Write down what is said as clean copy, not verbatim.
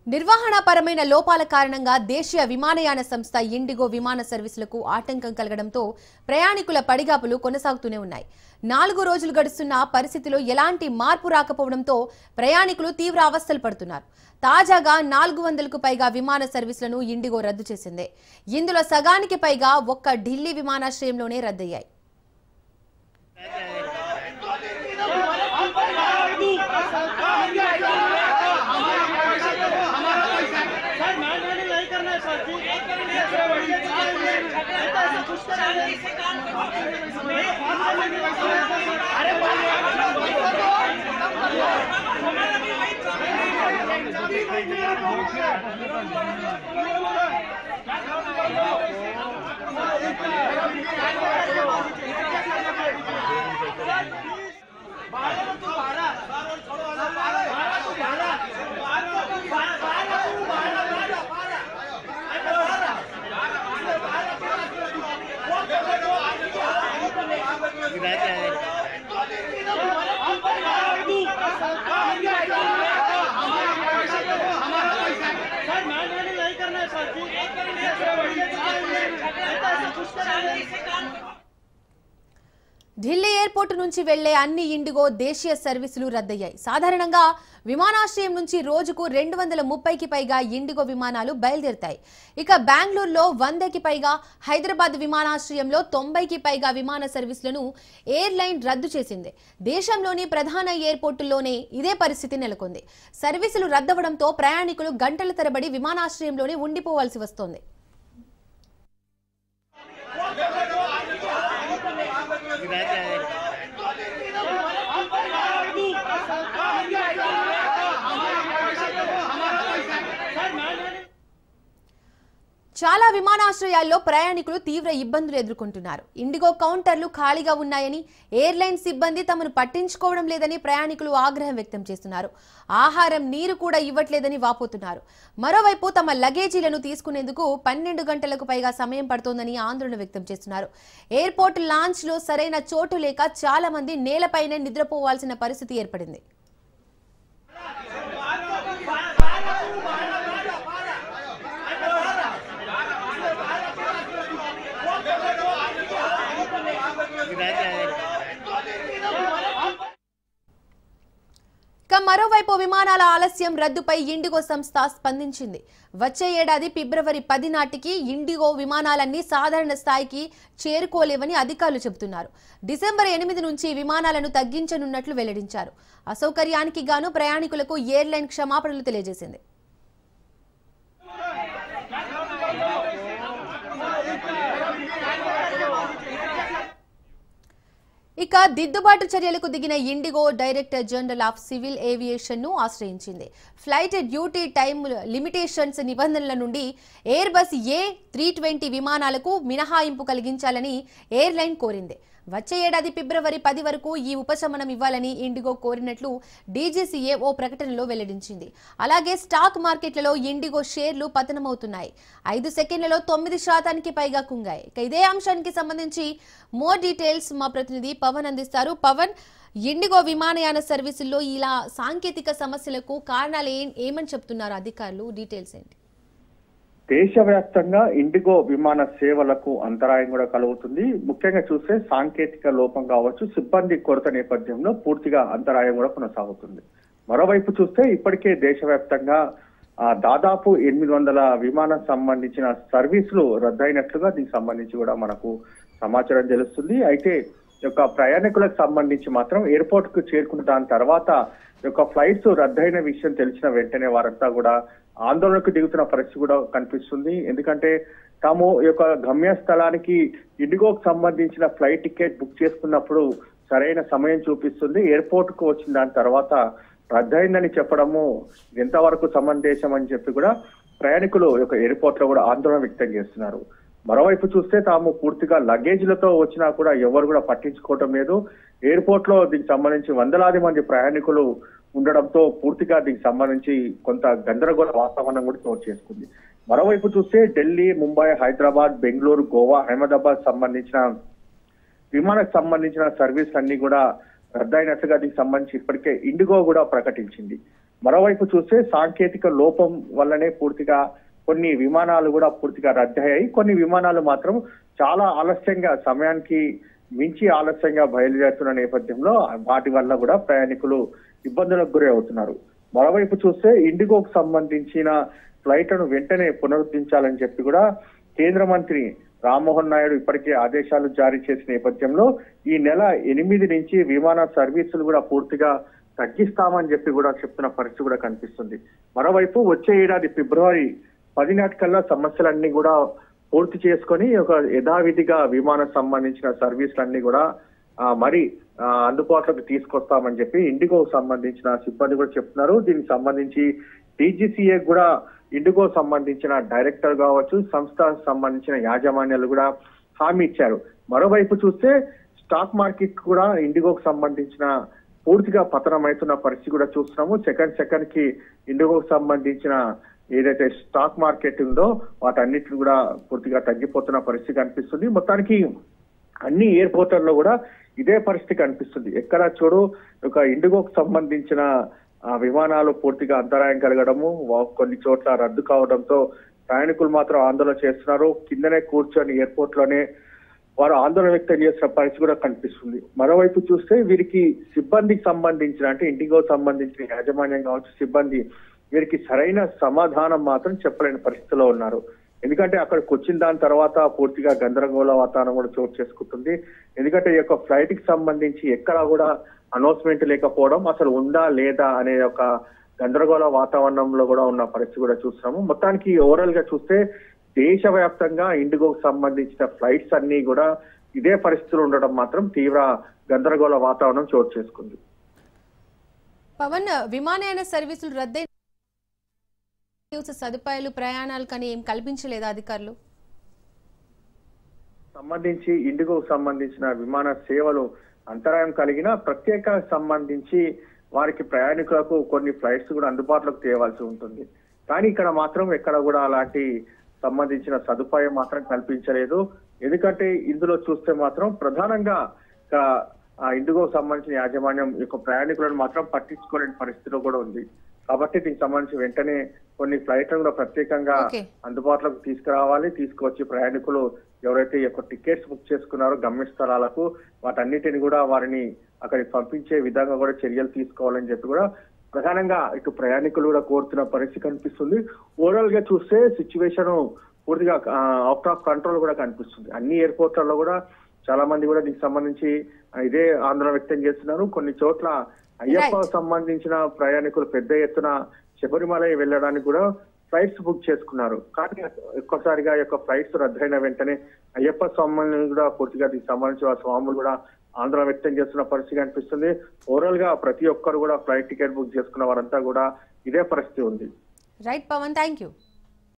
నిర్వహణపరమైన లోపాల కారణంగా దేశీయ విమానయాన సంస్థ ఇండిగో విమాన సర్వీసులకు ఆటంకం కలగడంతో ప్రయాణికుల పడిగాపులు కొనసాగుతూనే ఉన్నాయి. 4 రోజులు గడుస్తున్న పరిస్థితిలో ఎలాంటి మార్పు రాకపోవడంతో ప్రయాణికులు తీవ్ర అవస్థలు పడుతున్నారు. తాజాగా 400కు పైగా విమాన సర్వీసులను ఇండిగో రద్దు చేసింది. ఇందులో సగానికి పైగా ఒక్క ఢిల్లీ విమానాశ్రయంలోనే రద్దయ్యాయి. ఢిల్లీ ఎయిర్పోర్ట్ నుంచి వెళ్లే అన్ని ఇండిగో దేశీయ సర్వీసులు రద్దయ్యాయి. సాధారణంగా విమానాశ్రయం నుంచి రోజుకు 230కి పైగా ఇండిగో విమానాలు బయలుదేరుతాయి. ఇక బెంగళూరులో 100కి పైగా, హైదరాబాద్ విమానాశ్రయంలో 90కి పైగా విమాన సర్వీసులను ఎయిర్లైన్ రద్దు చేసింది. దేశంలోని ప్రధాన ఎయిర్పోర్టుల్లోనే ఇదే పరిస్థితి నెలకొంది. సర్వీసులు రద్దవడంతో ప్రయాణికులు గంటల తరబడి విమానాశ్రయంలోనే ఉండిపోవాల్సి వస్తోంది. చాలా విమానాశ్రయాల్లో ప్రయాణికులు తీవ్ర ఇబ్బందులు ఎదుర్కొంటున్నారు. ఇండిగో కౌంటర్లు ఖాళీగా ఉన్నాయని, ఎయిర్లైన్ సిబ్బంది తమను పట్టించుకోవడం లేదని ప్రయాణికులు ఆగ్రహం వ్యక్తం చేస్తున్నారు. ఆహారం, నీరు కూడా ఇవ్వట్లేదని వాపోతున్నారు. మరోవైపు తమ లగేజీలను తీసుకునేందుకు 12 గంటలకు పైగా సమయం పడుతోందని ఆందోళన వ్యక్తం చేస్తున్నారు. ఎయిర్పోర్ట్ లాంచ్ లో సరైన చోటు లేక చాలా మంది నేలపైనే నిద్రపోవాల్సిన పరిస్థితి ఏర్పడింది. మరోవైపు విమానాల ఆలస్యం రద్దుపై ఇండిగో సంస్థ స్పందించింది. వచ్చే ఏడాది ఫిబ్రవరి 10 నాటికి ఇండిగో విమానాలన్నీ సాధారణ స్థాయికి చేరుకోలేవని అధికారులు చెబుతున్నారు. డిసెంబర్ 8 నుంచి విమానాలను తగ్గించనున్నట్లు వెల్లడించారు. అసౌకర్యానికి గాను ప్రయాణికులకు ఎయిర్లైన్ క్షమాపణలు తెలియజేసింది. ఇక దిద్దుబాటు చర్యలకు దిగిన IndiGo director general of civil aviation ను ఆశ్రయించింది. ఫ్లైట్ డ్యూటీ టైమ్ లిమిటేషన్స్ నిబంధనల నుండి ఎయిర్బస్ A320 విమానాలకు మినహాయింపు కలిగించాలని ఎయిర్లైన్ కోరింది. వచ్చే ఏడాది ఫిబ్రవరి 10 వరకు ఈ ఉపశమనం ఇవ్వాలని ఇండిగో కోరినట్లు డీజీసీఏ ఓ ప్రకటనలో వెల్లడించింది. అలాగే స్టాక్ మార్కెట్లలో ఇండిగో షేర్లు పతనమవుతున్నాయి. 5 సెకండ్లలో 9% పైగా కుంగాయి. ఇదే అంశానికి సంబంధించి మోర్ డీటెయిల్స్ మా ప్రతినిధి పవన్ అందిస్తారు. పవన్, ఇండిగో విమానయాన సర్వీసుల్లో ఇలా సాంకేతిక సమస్యలకు కారణాలు ఏమని చెప్తున్నారు అధికారులు? డీటెయిల్స్ ఏంటి? దేశవ్యాప్తంగా ఇండిగో విమాన సేవలకు అంతరాయం కూడా కలుగుతుంది. ముఖ్యంగా చూస్తే సాంకేతిక లోపం కావచ్చు, సిబ్బంది కొరత నేపథ్యంలో పూర్తిగా అంతరాయం కూడా కొనసాగుతుంది. మరోవైపు చూస్తే ఇప్పటికే దేశవ్యాప్తంగా దాదాపు 800 విమానం సంబంధించిన సర్వీసులు రద్దయినట్లుగా దీనికి సంబంధించి కూడా మనకు సమాచారం తెలుస్తుంది. అయితే యొక్క ప్రయాణికులకు సంబంధించి మాత్రం ఎయిర్పోర్ట్ కు చేరుకున్న దాని తర్వాత యొక్క ఫ్లైట్స్ రద్దయిన విషయం తెలిసిన వెంటనే వారంతా కూడా ఆందోళనకు దిగుతున్న పరిస్థితి కూడా కనిపిస్తుంది. ఎందుకంటే తాము యొక్క గమ్యస్థలానికి ఇండిగోకు సంబంధించిన ఫ్లైట్ టికెట్ బుక్ చేసుకున్నప్పుడు సరైన సమయం చూపిస్తుంది. ఎయిర్పోర్ట్ కు వచ్చిన దాని తర్వాత రద్దయిందని చెప్పడము ఎంతవరకు సమంజసం అని చెప్పి కూడా ప్రయాణికులు యొక్క ఎయిర్పోర్ట్ లో కూడా ఆందోళన వ్యక్తం చేస్తున్నారు. మరోవైపు చూస్తే తాము పూర్తిగా లగేజీలతో వచ్చినా కూడా ఎవరు కూడా పట్టించుకోవటం లేదు. ఎయిర్పోర్ట్ లో దీనికి సంబంధించి వందలాది మంది ప్రయాణికులు ఉండడంతో పూర్తిగా దీనికి సంబంధించి కొంత గందరగోళ వాతావరణం కూడా చోటు చేసుకుంది. మరోవైపు చూస్తే ఢిల్లీ, ముంబై, హైదరాబాద్, బెంగళూరు, గోవా, అహ్మదాబాద్ సంబంధించిన విమానానికి సంబంధించిన సర్వీస్ అన్ని కూడా రద్దయినట్లుగా దీనికి సంబంధించి ఇప్పటికే ఇండిగో కూడా ప్రకటించింది. మరోవైపు చూస్తే సాంకేతిక లోపం వల్లనే పూర్తిగా కొన్ని విమానాలు కూడా పూర్తిగా రద్దయ్యాయి. కొన్ని విమానాలు మాత్రం చాలా ఆలస్యంగా సమయానికి మించి ఆలస్యంగా బయలుదేరుతున్న నేపథ్యంలో వాటి వల్ల కూడా ప్రయాణికులు ఇబ్బందులకు గురి అవుతున్నారు. మరోవైపు చూస్తే ఇండిగోకు సంబంధించిన ఫ్లైట్లను వెంటనే పునరుద్ధరించాలని చెప్పి కూడా కేంద్ర మంత్రి రామ్మోహన్ నాయుడు ఇప్పటికే ఆదేశాలు జారీ చేసిన నేపథ్యంలో ఈ నెల 8 నుంచి విమాన సర్వీసులు కూడా పూర్తిగా తగ్గిస్తామని చెప్పి కూడా చెప్తున్న పరిస్థితి కూడా కనిపిస్తుంది. మరోవైపు వచ్చే ఏడాది ఫిబ్రవరి 10 నాటికల్లా సమస్యలన్నీ కూడా పూర్తి చేసుకొని ఒక యథావిధిగా విమానం సంబంధించిన సర్వీసులన్నీ కూడా మరి అందుబాటులోకి తీసుకొస్తామని చెప్పి ఇండిగోకు సంబంధించిన సిబ్బంది కూడా చెప్తున్నారు. దీనికి సంబంధించి DGCA కూడా ఇండిగో సంబంధించిన డైరెక్టర్ కావచ్చు, సంస్థకు సంబంధించిన యాజమాన్యాలు కూడా హామీ ఇచ్చారు. మరోవైపు చూస్తే స్టాక్ మార్కెట్ కూడా ఇండిగోకు సంబంధించిన పూర్తిగా పతనం అవుతున్న పరిస్థితి కూడా చూస్తున్నాము. సెకండ్ కి ఇండిగోకు సంబంధించిన ఏదైతే స్టాక్ మార్కెట్ ఉందో వాటన్నిటిని కూడా పూర్తిగా తగ్గిపోతున్న పరిస్థితి కనిపిస్తుంది. మొత్తానికి అన్ని ఎయిర్పోర్ట్లలో కూడా ఇదే పరిస్థితి కనిపిస్తుంది. ఎక్కడ చూడు ఒక ఇండిగోకు సంబంధించిన విమానాలు పూర్తిగా అంతరాయం కలగడము, కొన్ని చోట్ల రద్దు కావడంతో ప్రయాణికులు మాత్రం ఆందోళన చేస్తున్నారు. కిందనే కూర్చొని ఎయిర్పోర్ట్ లోనే వారు ఆందోళన వ్యక్తం చేసిన పరిస్థితి కూడా కనిపిస్తుంది. మరోవైపు చూస్తే వీరికి సిబ్బందికి సంబంధించిన అంటే ఇండిగో సంబంధించిన యాజమాన్యం కావచ్చు, సిబ్బంది వీరికి సరైన సమాధానం మాత్రం చెప్పలేని పరిస్థితిలో ఉన్నారు. ఎందుకంటే అక్కడికి వచ్చిన దాని తర్వాత పూర్తిగా గందరగోళ వాతావరణం కూడా చోటు చేసుకుంటుంది. ఎందుకంటే ఈ యొక్క ఫ్లైట్ కి సంబంధించి ఎక్కడా కూడా అనౌన్స్మెంట్ లేకపోవడం, అసలు ఉందా లేదా అనే ఒక గందరగోళ వాతావరణంలో కూడా ఉన్న పరిస్థితి కూడా చూస్తున్నాము. మొత్తానికి ఓవరాల్ గా చూస్తే దేశవ్యాప్తంగా ఇండిగోకు సంబంధించిన ఫ్లైట్స్ అన్ని కూడా ఇదే పరిస్థితులు ఉండడం మాత్రం తీవ్ర గందరగోళ వాతావరణం చోటు చేసుకుంది. పవన్, విమానయాన సర్వీసులు రద్దయి సదుపాయాలు ప్రయాణాలు కానీ ఏం కల్పించలేదా అధికారులు? సంబంధించి ఇండిగోకు సంబంధించిన విమాన సేవలు అంతరాయం కలిగిన ప్రత్యేక సంబంధించి వారికి ప్రయాణికులకు కొన్ని ఫ్లైట్స్ కూడా అందుబాటులోకి తేవాల్సి ఉంటుంది. కానీ ఇక్కడ మాత్రం ఎక్కడ కూడా అలాంటి సంబంధించిన సదుపాయం మాత్రం కల్పించలేదు. ఎందుకంటే ఇందులో చూస్తే మాత్రం ప్రధానంగా ఇండిగో సంబంధించిన యాజమాన్యం యొక్క ప్రయాణికులను మాత్రం పట్టించుకోలేని పరిస్థితిలో కూడా ఉంది. కాబట్టి దీనికి సంబంధించి వెంటనే కొన్ని ఫ్లైట్లను కూడా ప్రత్యేకంగా అందుబాటులోకి తీసుకురావాలి. తీసుకువచ్చి ప్రయాణికులు ఎవరైతే ఈ యొక్క టికెట్స్ బుక్ చేసుకున్నారో గమ్యస్థలాలకు వాటన్నిటిని కూడా వారిని అక్కడికి పంపించే విధంగా కూడా చర్యలు తీసుకోవాలని చెప్పి కూడా ప్రధానంగా ఇటు ప్రయాణికులు కూడా కోరుతున్న పరిస్థితి కనిపిస్తుంది. ఓవరాల్ గా చూస్తే సిచ్యువేషన్ పూర్తిగా అవుట్ ఆఫ్ కంట్రోల్ కూడా కనిపిస్తుంది. అన్ని ఎయిర్పోర్ట్లలో కూడా చాలా మంది కూడా దీనికి సంబంధించి ఇదే ఆందోళన వ్యక్తం చేస్తున్నారు. కొన్ని చోట్ల అయ్యప్ప సంబంధించిన ప్రయాణికులు పెద్ద ఎత్తున శబరిమల వెళ్ళడానికి కూడా ఫ్లైట్స్ బుక్ చేసుకున్నారు. కానీ ఒక్కసారిగా యొక్క ఫ్లైట్స్ రద్దయిన వెంటనే అయ్యప్ప స్వాములను కూడా పూర్తిగా దీనికి సంబంధించి ఆ స్వాములు కూడా ఆందోళన వ్యక్తం చేస్తున్న పరిస్థితి కనిపిస్తుంది. ఓవరాల్ గా ప్రతి ఒక్కరు కూడా ఫ్లైట్ టికెట్ బుక్ చేసుకున్న వారంతా కూడా ఇదే పరిస్థితి ఉంది. Right Pawan, thank you.